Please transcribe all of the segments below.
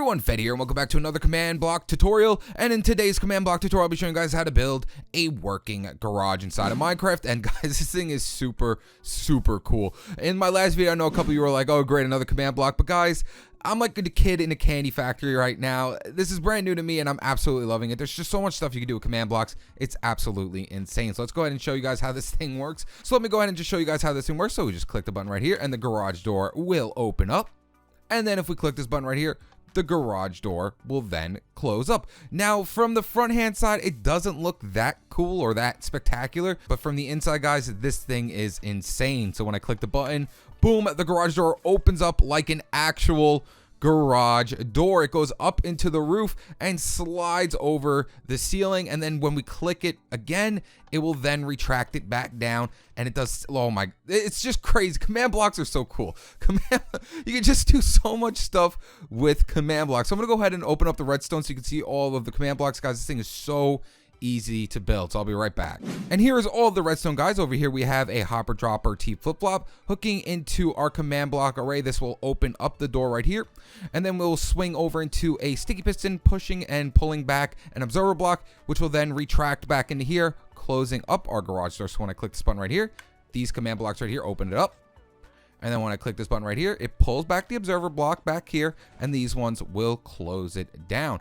everyone, Fed here, and welcome back to another command block tutorial. And in today's command block tutorial, I'll be showing you guys how to build a working garage inside of Minecraft. And guys, this thing is super cool. In my last video, I know a couple of you were like, oh great, another command block. But guys, I'm like a kid in a candy factory right now. This is brand new to me and I'm absolutely loving it. There's just so much stuff you can do with command blocks. It's absolutely insane. So let's go ahead and show you guys how this thing works. So let me go ahead and just show you guys how this thing works. So we just click the button right here and the garage door will open up. And then if we click this button right here, the garage door will then close up. Now, from the front hand side, it doesn't look that cool or that spectacular, but from the inside, guys, this thing is insane. So when I click the button, boom, the garage door opens up like an actual garage door. It goes up into the roof and slides over the ceiling, and then when we click it again, it will then retract it back down, and it does. Oh my, it's just crazy. Command blocks are so cool. You can just do so much stuff with command blocks. So I'm gonna go ahead and open up the redstone so you can see all of the command blocks. Guys, this thing is so easy to build, so I'll be right back. And here is all of the redstone, guys. Over here we have a hopper dropper T flip-flop hooking into our command block array. This will open up the door right here, and then we'll swing over into a sticky piston pushing and pulling back an observer block, which will then retract back into here, closing up our garage door. So when I click this button right here, these command blocks right here open it up. And then when I click this button right here, it pulls back the observer block back here, and these ones will close it down.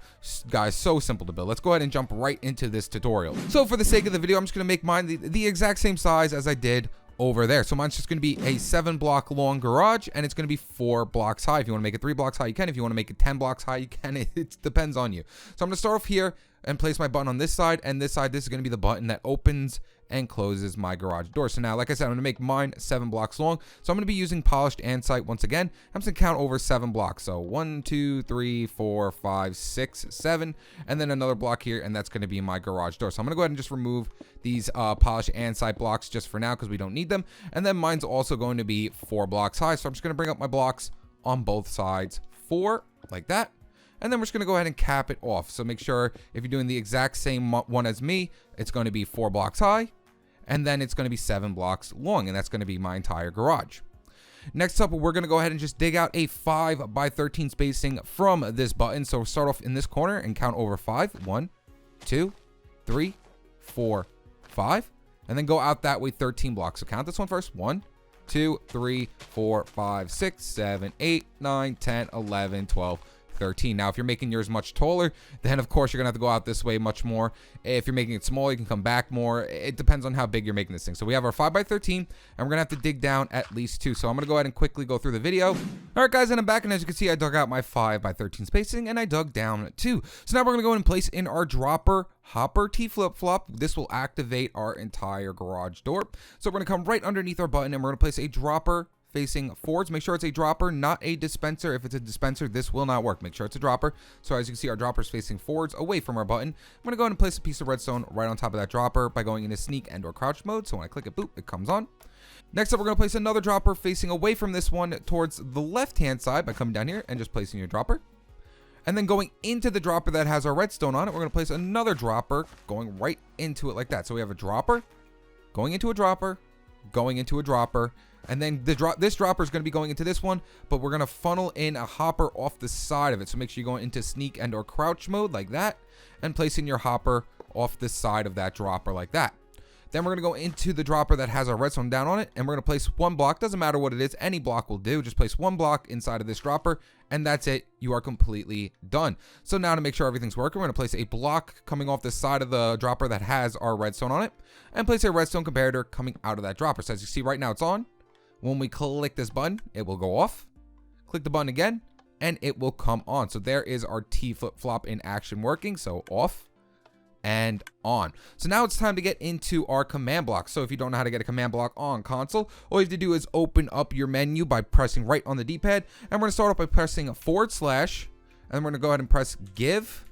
Guys, so simple to build. Let's go ahead and jump right into this tutorial. So for the sake of the video, I'm just going to make mine the exact same size as I did over there. So mine's just going to be a 7-block long garage, and it's going to be 4 blocks high. If you want to make it 3 blocks high, you can. If you want to make it 10 blocks high, you can. It depends on you. So I'm going to start off here and place my button on this side, and this side, this is going to be the button that opens and closes my garage door. So now, like I said, I'm going to make mine 7 blocks long. So I'm going to be using polished andesite once again. I'm just going to count over 7 blocks. So 1, 2, 3, 4, 5, 6, 7, and then another block here, and that's going to be my garage door. So I'm going to go ahead and just remove these polished andesite blocks just for now because we don't need them. And then mine's also going to be 4 blocks high. So I'm just going to bring up my blocks on both sides, 4 like that. And then we're just going to go ahead and cap it off. So make sure if you're doing the exact same one as me, it's going to be 4 blocks high. And then it's going to be 7 blocks long. And that's going to be my entire garage. Next up, we're going to go ahead and just dig out a 5 by 13 spacing from this button. So we'll start off in this corner and count over 5. 1, 2, 3, 4, 5. And then go out that way 13 blocks. So count this one first. 1, 2, 3, 4, 5, 6, 7, 8, 9, 10, 11, 12, 13. Now, if you're making yours much taller, then of course you're gonna have to go out this way much more. If you're making it small, you can come back more. It depends on how big you're making this thing. So we have our 5 by 13, and we're gonna have to dig down at least 2. So I'm gonna go ahead and quickly go through the video. All right, guys, and I'm back, and as you can see, I dug out my 5 by 13 spacing, and I dug down 2. So now we're gonna go ahead and place in our dropper hopper T flip-flop. This will activate our entire garage door. So we're gonna come right underneath our button, and we're gonna place a dropper facing forwards. Make sure it's a dropper, not a dispenser. If it's a dispenser, this will not work. Make sure it's a dropper. So as you can see, our dropper is facing forwards away from our button. I'm going to go ahead and place a piece of redstone right on top of that dropper by going into sneak and or crouch mode. So when I click it, boop, it comes on. Next up, we're going to place another dropper facing away from this one towards the left-hand side by coming down here and just placing your dropper. And then going into the dropper that has our redstone on it, we're going to place another dropper going right into it like that. So we have a dropper, going into a dropper, going into a dropper, and then this dropper is going to be going into this one, but we're going to funnel in a hopper off the side of it. So make sure you go into sneak and or crouch mode like that, and place in your hopper off the side of that dropper like that. Then we're going to go into the dropper that has our redstone down on it, and we're going to place 1 block. Doesn't matter what it is, any block will do. Just place 1 block inside of this dropper, and that's it. You are completely done. So now to make sure everything's working, we're going to place a block coming off the side of the dropper that has our redstone on it, and place a redstone comparator coming out of that dropper. So as you see right now, it's on. When we click this button, it will go off. Click the button again, and it will come on. So there is our T flip-flop in action working. So off and on. So now it's time to get into our command block. So if you don't know how to get a command block on console, all you have to do is open up your menu by pressing right on the D-pad. And we're going to start off by pressing /, and we're going to go ahead and press give,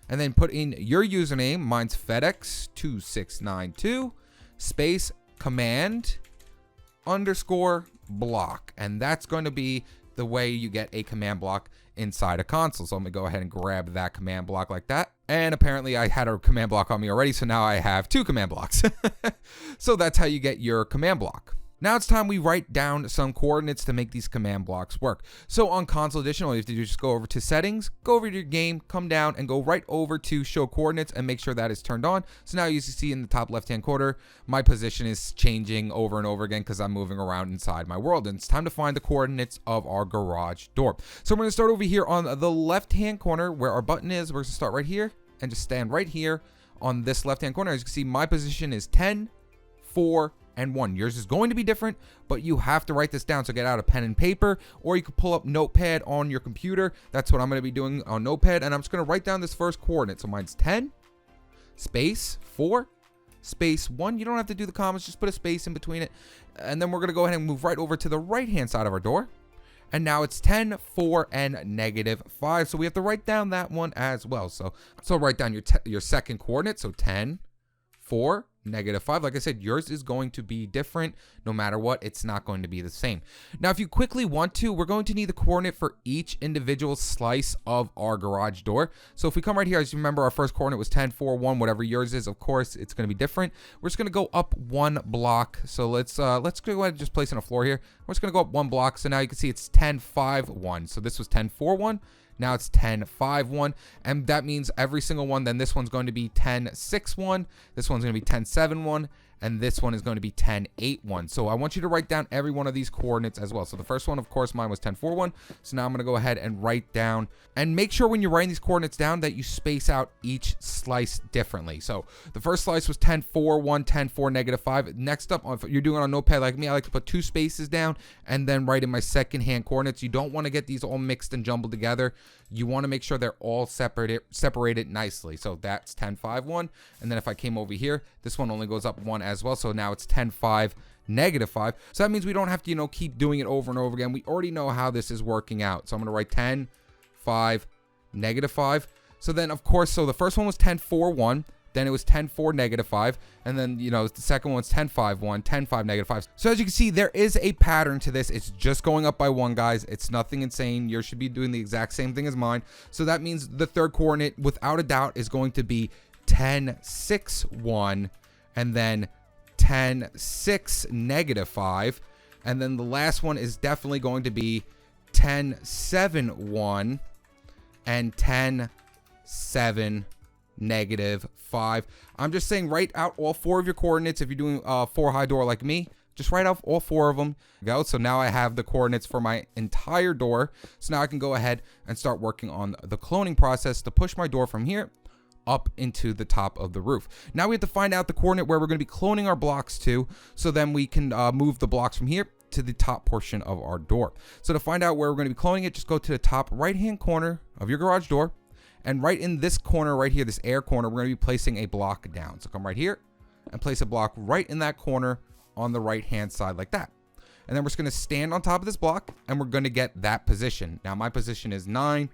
and then put in your username. Mine's FedEx2692 space command _ block, and that's going to be the way you get a command block inside a console. So I'm gonna go ahead and grab that command block like that, and apparently I had a command block on me already, so now I have 2 command blocks. So that's how you get your command block. Now it's time we write down some coordinates to make these command blocks work. So on Console Edition, all you have to do is just go over to Settings, go over to your game, come down, and go right over to Show Coordinates and make sure that is turned on. So now you see in the top left-hand corner, my position is changing over and over again because I'm moving around inside my world. And it's time to find the coordinates of our garage door. So we're going to start over here on the left-hand corner where our button is. We're going to start right here and just stand right here on this left-hand corner. As you can see, my position is 10, 4, and 1. Yours is going to be different, but you have to write this down. So get out a pen and paper, or you can pull up Notepad on your computer. That's what I'm going to be doing on Notepad, and I'm just going to write down this first coordinate. So mine's 10, space 4, space 1. You don't have to do the commas, just put a space in between it. And then we're going to go ahead and move right over to the right-hand side of our door. And now it's 10, 4, and -5. So we have to write down that one as well. So write down your second coordinate. So 10, 4, -5. Like I said, yours is going to be different no matter what. It's not going to be the same. Now, if you quickly want to, we're going to need the coordinate for each individual slice of our garage door. So if we come right here, as you remember, our first coordinate was 10, 4, 1, whatever yours is. Of course, it's going to be different. We're just going to go up 1 block. So let's go ahead and just place in a floor here. We're just going to go up 1 block. So now you can see it's 10, 5, 1. So this was 10, 4, 1. Now it's 10, 5, 1, and that means every single one, then this one's going to be 10, 6, 1, this one's going to be 10, 7, 1, and this one is going to be 10, 8, 1. So I want you to write down every one of these coordinates as well. So the first one, of course, mine was 10, 4, 1. So now I'm going to go ahead and write down, and make sure when you're writing these coordinates down that you space out each slice differently. So the first slice was 10, 4, 1, 10, 4, -5. Next up, if you're doing it on Notepad like me, I like to put 2 spaces down and then write in my second hand coordinates. You don't want to get these all mixed and jumbled together. You want to make sure they're all separated nicely. So that's 10, 5, 1. And then if I came over here, this one only goes up 1 as well. So now it's 10, 5, -5. So that means we don't have to, keep doing it over and over again. We already know how this is working out. So I'm going to write 10, 5, -5. So then, of course, so the first one was 10, 4, 1. Then it was 10, 4, -5. And then, the second one's 10, 5, 1, 10, 5, -5. So as you can see, there is a pattern to this. It's just going up by 1, guys. It's nothing insane. Yours should be doing the exact same thing as mine. So that means the third coordinate, without a doubt, is going to be 10, 6, 1. And then 10, 6, -5. And then the last one is definitely going to be 10, 7, 1. And 10, 7, -5. I'm just saying, write out all 4 of your coordinates. If you're doing 4 high door like me, just write out all 4 of them. Go. So now I have the coordinates for my entire door. So now I can go ahead and start working on the cloning process to push my door from here up into the top of the roof. Now we have to find out the coordinate where we're going to be cloning our blocks to, so then we can move the blocks from here to the top portion of our door. So to find out where we're going to be cloning it, just go to the top right hand corner of your garage door. And right in this corner right here, this air corner, we're going to be placing a block down. So come right here and place a block right in that corner on the right hand side like that. And then we're just going to stand on top of this block and we're going to get that position. Now my position is 9,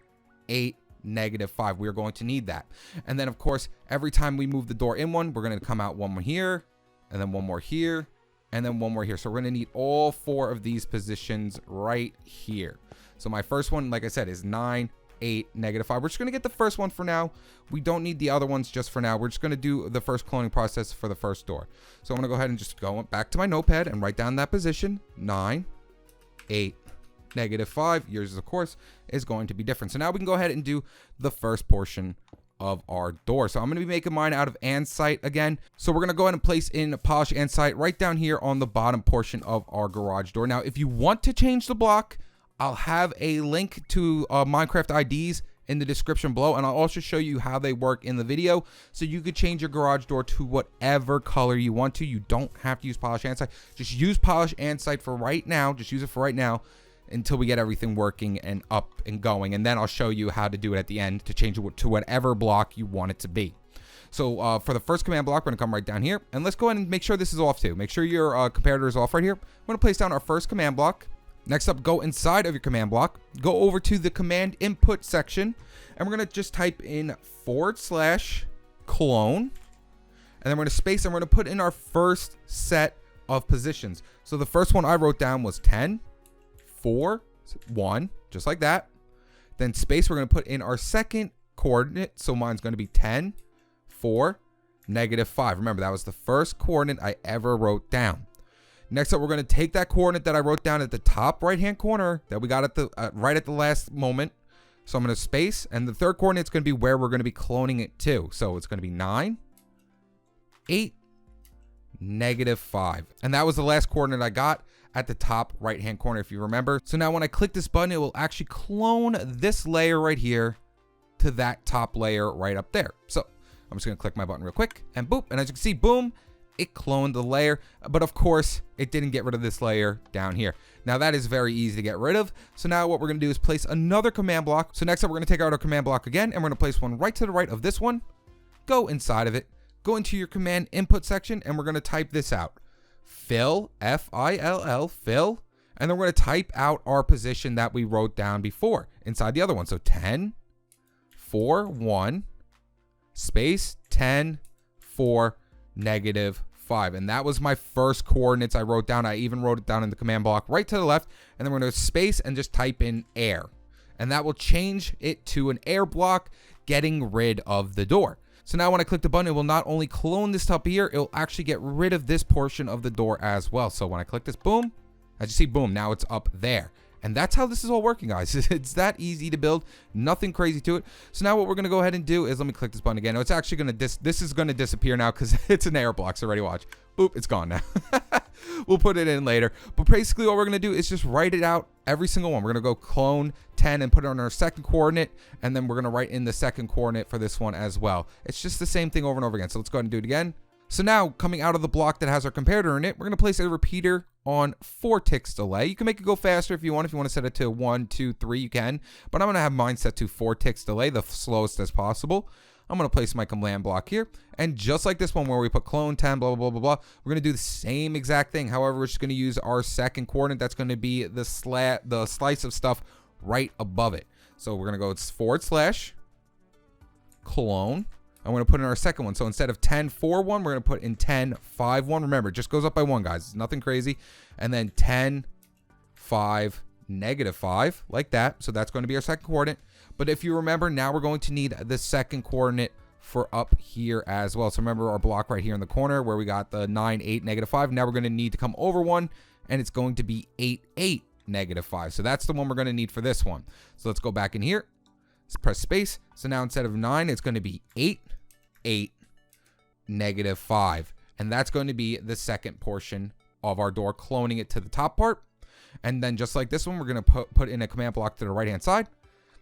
8, -5. We are going to need that. And then of course, every time we move the door in one, we're going to come out 1 more here, and then 1 more here, and then 1 more here. So we're going to need all 4 of these positions right here. So my first one, like I said, is 9, 8, -5. We're just going to get the first one for now. We don't need the other ones just for now. We're just going to do the first cloning process for the first door. So I'm going to go ahead and just go back to my notepad and write down that position. 9, 8, -5. Yours, of course, is going to be different. So now we can go ahead and do the first portion of our door. So I'm going to be making mine out of andesite again. So we're going to go ahead and place in polished andesite right down here on the bottom portion of our garage door. Now, if you want to change the block, I'll have a link to Minecraft IDs in the description below, and I'll also show you how they work in the video, so you could change your garage door to whatever color you want to. You don't have to use polished andesite. Just use polished andesite for right now. Just use it for right now until we get everything working and up and going, and then I'll show you how to do it at the end to change it to whatever block you want it to be. So for the first command block, we're going to come right down here, and let's go ahead and make sure this is off too. Make sure your comparator is off right here. We're going to place down our first command block. Next up, go inside of your command block, go over to the command input section, and we're going to just type in /clone, and then we're going to space, and we're going to put in our first set of positions. So the first one I wrote down was 10, 4, 1, just like that. Then space, we're going to put in our second coordinate. So mine's going to be 10, 4, -5. Remember, that was the first coordinate I ever wrote down. Next up, we're going to take that coordinate that I wrote down at the top right-hand corner that we got at the right at the last moment. So I'm going to space, and the third coordinate is going to be where we're going to be cloning it to. So it's going to be 9, 8, -5. And that was the last coordinate I got at the top right-hand corner, if you remember. So now when I click this button, it will actually clone this layer right here to that top layer right up there. So I'm just going to click my button real quick, and boop. And as you can see, boom, it cloned the layer. But of course, it didn't get rid of this layer down here. Now that is very easy to get rid of. So now what we're going to do is place another command block. So next up, we're going to take out our command block again, and we're going to place one right to the right of this one. Go inside of it. Go into your command input section, and we're going to type this out. Fill, F-I-L-L, fill. And then we're going to type out our position that we wrote down before inside the other one. So 10, 4, 1, space, 10, 4, -5. And that was my first coordinates I wrote down. I even wrote it down in the command block right to the left. And then we're going to space and just type in air. And that will change it to an air block, getting rid of the door. So now when I click the button, it will not only clone this up here, it will actually get rid of this portion of the door as well. So when I click this, boom, as you see, boom, now it's up there. And that's how this is all working, guys. It's that easy to build, nothing crazy to it. So now what we're going to go ahead and do is, let me click this button again. No, it's actually going to, this is going to disappear now because it's an air block. So ready, watch. Boop, it's gone now. We'll put it in later. But basically what we're going to do is just write it out, every single one. We're going to go clone 10 and put it on our second coordinate. And then we're going to write in the second coordinate for this one as well. It's just the same thing over and over again. So let's go ahead and do it again. So now, coming out of the block that has our comparator in it, we're going to place a repeater on 4 ticks delay. You can make it go faster if you want. If you want to set it to 1, 2, 3, you can. But I'm going to have mine set to 4 ticks delay, the slowest as possible. I'm going to place my command block here. And just like this one where we put clone 10, blah, blah, blah, blah, blah, we're going to do the same exact thing. However, we're just going to use our second coordinate. That's going to be the slice of stuff right above it. So we're going to go / clone. I'm going to put in our second one. So instead of 10, 4, 1, we're going to put in 10, 5, 1. Remember, it just goes up by 1, guys. It's nothing crazy. And then 10, 5, -5, like that. So that's going to be our second coordinate. But if you remember, now we're going to need the second coordinate for up here as well. So remember our block right here in the corner where we got the 9, 8, -5. Now we're going to need to come over 1, and it's going to be 8, 8, -5. So that's the one we're going to need for this one. So let's go back in here. Let's press space. So now instead of 9, it's going to be 8, 8, -5. And that's going to be the second portion of our door, cloning it to the top part. And then just like this one, we're going to put in a command block to the right hand side.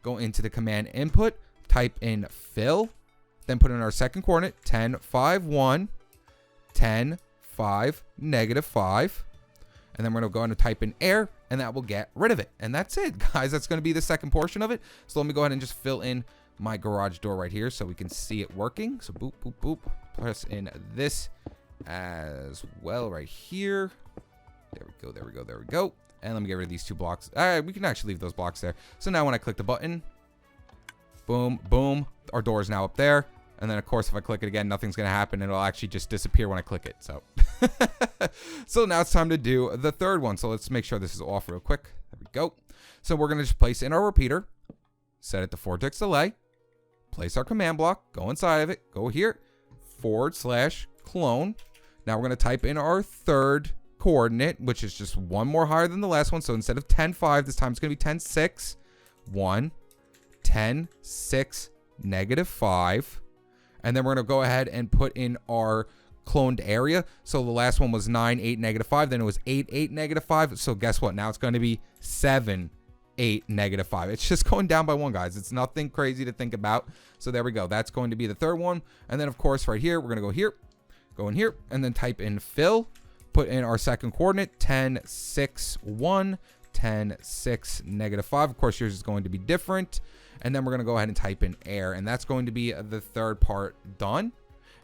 Go into the command input, type in fill, then put in our second coordinate, 10, 5, 1, 10, 5, -5. And then we're going to go in and type in air, and that will get rid of it. And that's it, guys. That's going to be the second portion of it. So let me go ahead and just fill in my garage door right here so we can see it working. So boop, boop, boop. Press in this as well right here. There we go, there we go, there we go. And let me get rid of these 2 blocks. All right, we can actually leave those blocks there. So now when I click the button, boom, boom, our door is now up there. And then, of course, if I click it again, nothing's going to happen. It'll actually just disappear when I click it. So so now it's time to do the third one. So let's make sure this is off real quick. There we go. So we're going to just place in our repeater, set it to 4 ticks delay, place our command block, go inside of it, go here, / clone. Now we're going to type in our third coordinate, which is just 1 more higher than the last one. So instead of 10, 5, this time it's going to be 10, 6, 1, 10, 6, -5. And then we're going to go ahead and put in our cloned area. So the last one was 9, 8, -5. Then it was 8, 8, -5. So guess what? Now it's going to be 7, 8, -5. It's just going down by 1, guys. It's nothing crazy to think about. So there we go. That's going to be the third one. And then, of course, right here, we're going to go here, go in here, and then type in fill. Put in our second coordinate, 10, 6, 1, 10, 6, -5. Of course, yours is going to be different. And then we're going to go ahead and type in air. And that's going to be the third part done.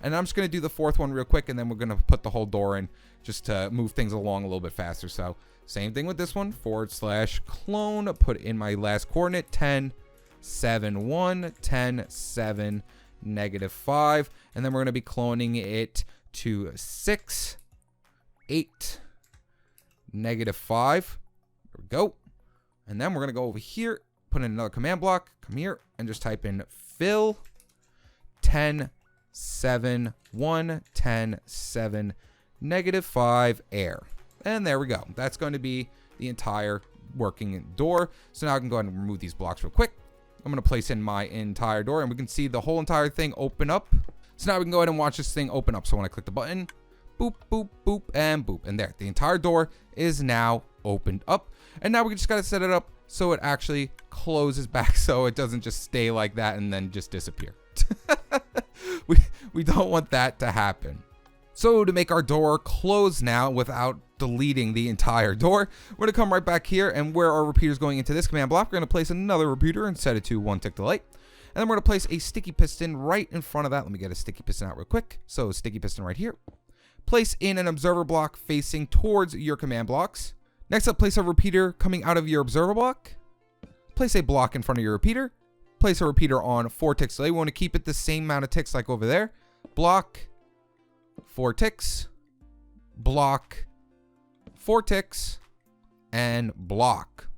And I'm just going to do the fourth one real quick. And then we're going to put the whole door in just to move things along a little bit faster. So same thing with this one, / clone. Put in my last coordinate, 10, 7, 1, 10, 7, -5. And then we're going to be cloning it to 6, 8, -5. There we go. And then we're going to go over here, put in another command block, come here, and just type in fill, 10, 7, 1, 10, 7, -5, air. And there we go. That's going to be the entire working door. So now I can go ahead and remove these blocks real quick. I'm going to place in my entire door, and we can see the whole entire thing open up. So now we can go ahead and watch this thing open up. So when I click the button, boop, boop, boop, and boop. And there, the entire door is now opened up. And now we just got to set it up so it actually closes back, so it doesn't just stay like that and then just disappear. we don't want that to happen. So to make our door close now without deleting the entire door, we're going to come right back here, and where our repeater is going into this command block, we're going to place another repeater and set it to 1 tick delay. And then we're going to place a sticky piston right in front of that. Let me get a sticky piston out real quick. So sticky piston right here. Place in an observer block facing towards your command blocks. Next up, place a repeater coming out of your observer block. Place a block in front of your repeater. Place a repeater on 4 ticks delay. We want to keep it the same amount of ticks like over there. Block, 4 ticks, block, 4 ticks, and block.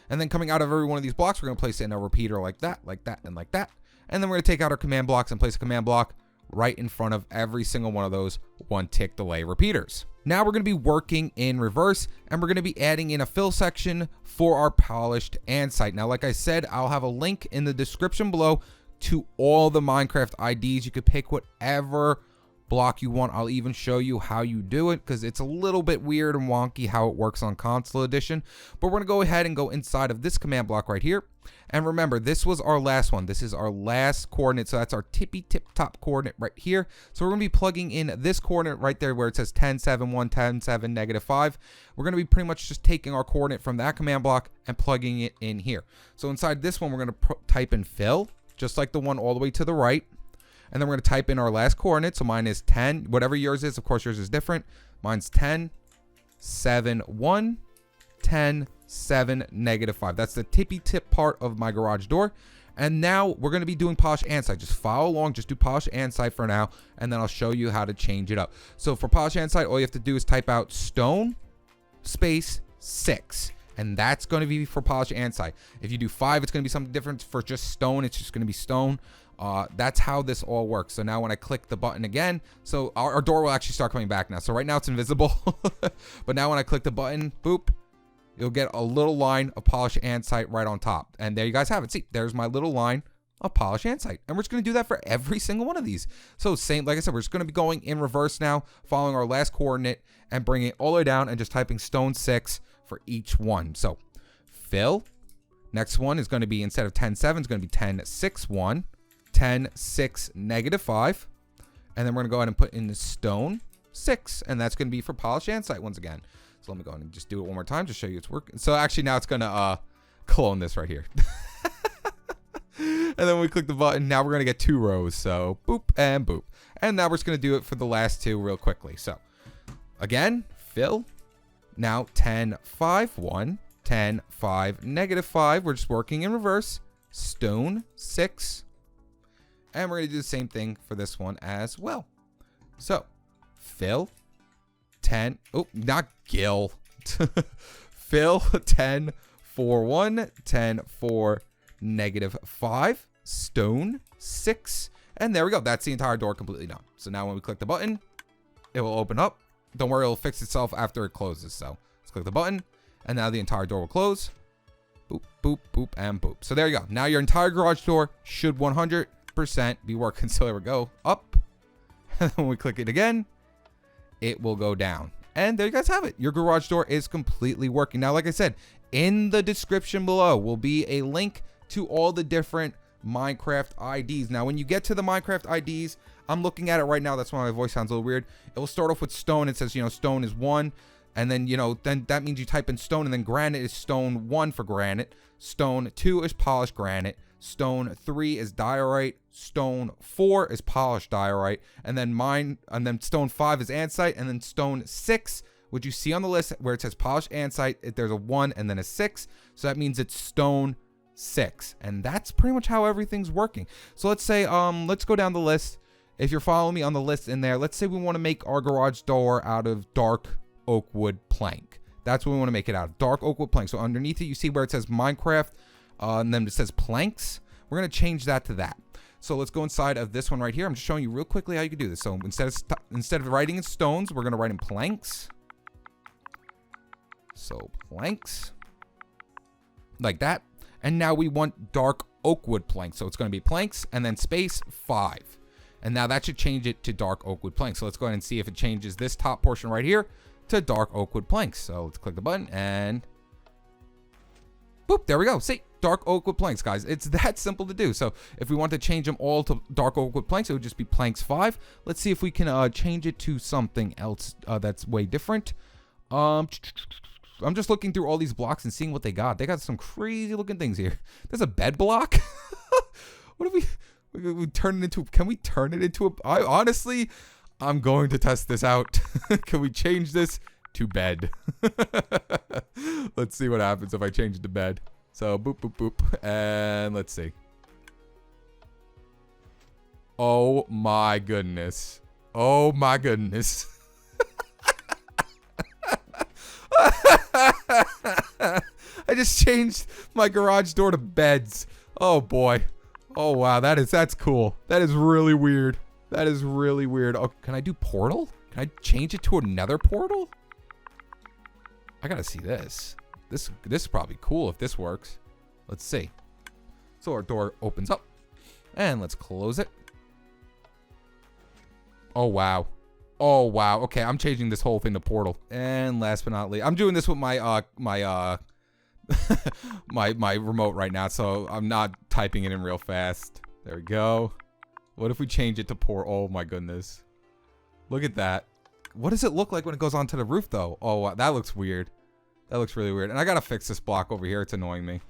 And then coming out of every one of these blocks, we're going to place in a repeater like that, and like that. And then we're going to take out our command blocks and place a command block right in front of every single one of those 1 tick delay repeaters. Now we're going to be working in reverse, and we're going to be adding in a fill section for our polished andesite. Now, like I said, I'll have a link in the description below to all the Minecraft IDs. You could pick whatever block you want. I'll even show you how you do it, because it's a little bit weird and wonky how it works on console edition. But we're going to go ahead and go inside of this command block right here. And remember, this was our last one. This is our last coordinate. So that's our tippy tip top coordinate right here. So we're going to be plugging in this coordinate right there where it says 10, 7, 1, 10, 7, -5. We're going to be pretty much just taking our coordinate from that command block and plugging it in here. So inside this one, we're going to type in fill, just like the one all the way to the right. And then we're going to type in our last coordinate. So mine is 10, whatever yours is. Of course, yours is different. Mine's 10, 7, 1, 10, 7, -5. That's the tippy tip part of my garage door. And now we're going to be doing polished andesite. Just follow along. Just do polished andesite for now. And then I'll show you how to change it up. So for polished andesite, all you have to do is type out stone space 6. And that's going to be for polished andesite. If you do 5, it's going to be something different. For just stone, it's just going to be stone. That's how this all works. So now when I click the button again, so our door will actually start coming back now. So right now it's invisible. But now when I click the button, boop, you'll get a little line of polished andesite right on top. And there you guys have it. See, there's my little line of polished andesite. And we're just going to do that for every single one of these. So same, like I said, we're just going to be going in reverse now, following our last coordinate and bringing it all the way down and just typing stone 6 for each one. So fill. Next one is going to be, instead of 10, 7, it's going to be 10, 6, 1, 10, 6, -5. And then we're going to go ahead and put in the stone 6. And that's going to be for polished andesite once again. So let me go ahead and just do it one more time to show you it's working. So actually now it's going to clone this right here. And then when we click the button, now we're going to get 2 rows. So boop and boop. And now we're just going to do it for the last 2 real quickly. So again, fill. Now 10, 5, 1, 10, 5, -5. We're just working in reverse. Stone 6. And we're going to do the same thing for this one as well. So fill 10. Oh, not Gil. Fill 10, 4, 1, 10, 4, -5. Stone 6. And there we go. That's the entire door completely done. So now when we click the button, it will open up. Don't worry, it'll fix itself after it closes. So let's click the button. And now the entire door will close. Boop, boop, boop, and boop. So there you go. Now your entire garage door should 100% be working. So there we go. Up. And then when we click it again, it will go down. And there you guys have it. Your garage door is completely working. Now, like I said, in the description below will be a link to all the different Minecraft IDs. Now, when you get to the Minecraft IDs, I'm looking at it right now. That's why my voice sounds a little weird. It will start off with stone. It says, stone is 1. And then, then that means you type in stone, and then granite is stone 1 for granite. Stone 2 is polished granite. Stone 3 is diorite. Stone 4 is polished diorite. And then stone 5 is andesite. And then stone 6, which you see on the list where it says polished andesite, there's a 1 and then a 6. So that means it's stone 6. And that's pretty much how everything's working. So let's say, let's go down the list. If you're following me on the list in there, let's say we want to make our garage door out of dark oak wood plank. That's what we want to make it out of, dark oak wood plank. So underneath it, you see where it says Minecraft, and then it says planks. We're going to change that to that. So let's go inside of this one right here. I'm just showing you real quickly how you can do this. So instead of writing in stones, we're going to write in planks. So planks. Like that. And now we want dark oak wood planks. So it's going to be planks and then space 5. And now that should change it to dark oak wood planks. So let's go ahead and see if it changes this top portion right here to dark oak wood planks. So let's click the button and boop, there we go. See, dark oak wood planks, guys. It's that simple to do. So if we want to change them all to dark oak wood planks, it would just be planks 5. Let's see if we can change it to something else that's way different. I'm just looking through all these blocks and seeing what they got. They got some crazy looking things here. There's a bed block. What if we turn it into? Can we turn it into a? Honestly, I'm going to test this out. Can we change this to bed? Let's see what happens if I change it to bed. So boop, boop, boop. And let's see. Oh my goodness. Oh my goodness. I just changed my garage door to beds. Oh boy. Oh wow, that's cool. That is really weird. That is really weird. Oh, can I do portal? Can I change it to another portal? I gotta see this. This is probably cool if this works. Let's see. So our door opens up. And let's close it. Oh wow. Oh wow. Okay, I'm changing this whole thing to portal. And last but not least, I'm doing this with my my remote right now, so I'm not typing it in real fast. There we go. What if we change it to portal? Oh my goodness. Look at that. What does it look like when it goes onto the roof though? Oh, wow, that looks weird. That looks really weird. And I gotta fix this block over here. It's annoying me.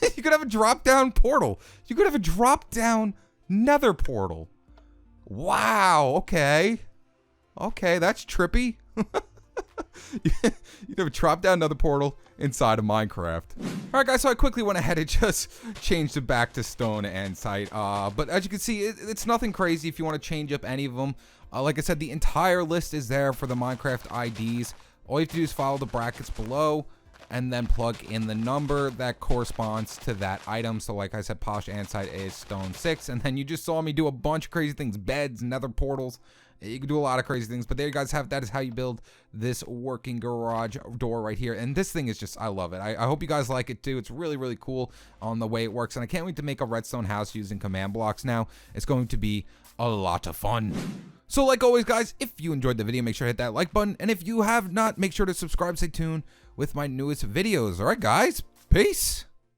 You could have a drop down portal. You could have a drop down nether portal. Wow, okay. Okay, that's trippy. You never drop down another portal inside of Minecraft. Alright guys, so I quickly went ahead and just changed it back to stone and site. But as you can see, it's nothing crazy if you want to change up any of them. Like I said, the entire list is there for the Minecraft IDs. All you have to do is follow the brackets below and then plug in the number that corresponds to that item. So like I said, polished andesite is stone 6. And then you just saw me do a bunch of crazy things. Beds, nether portals. You can do a lot of crazy things, but there you guys have, that is how you build this working garage door right here. And this thing is just, I love it. I hope you guys like it too. It's really, really cool on the way it works. And I can't wait to make a redstone house using command blocks now. It's going to be a lot of fun. So like always guys, if you enjoyed the video, make sure to hit that like button. And if you have not, make sure to subscribe, stay tuned with my newest videos. All right guys, peace.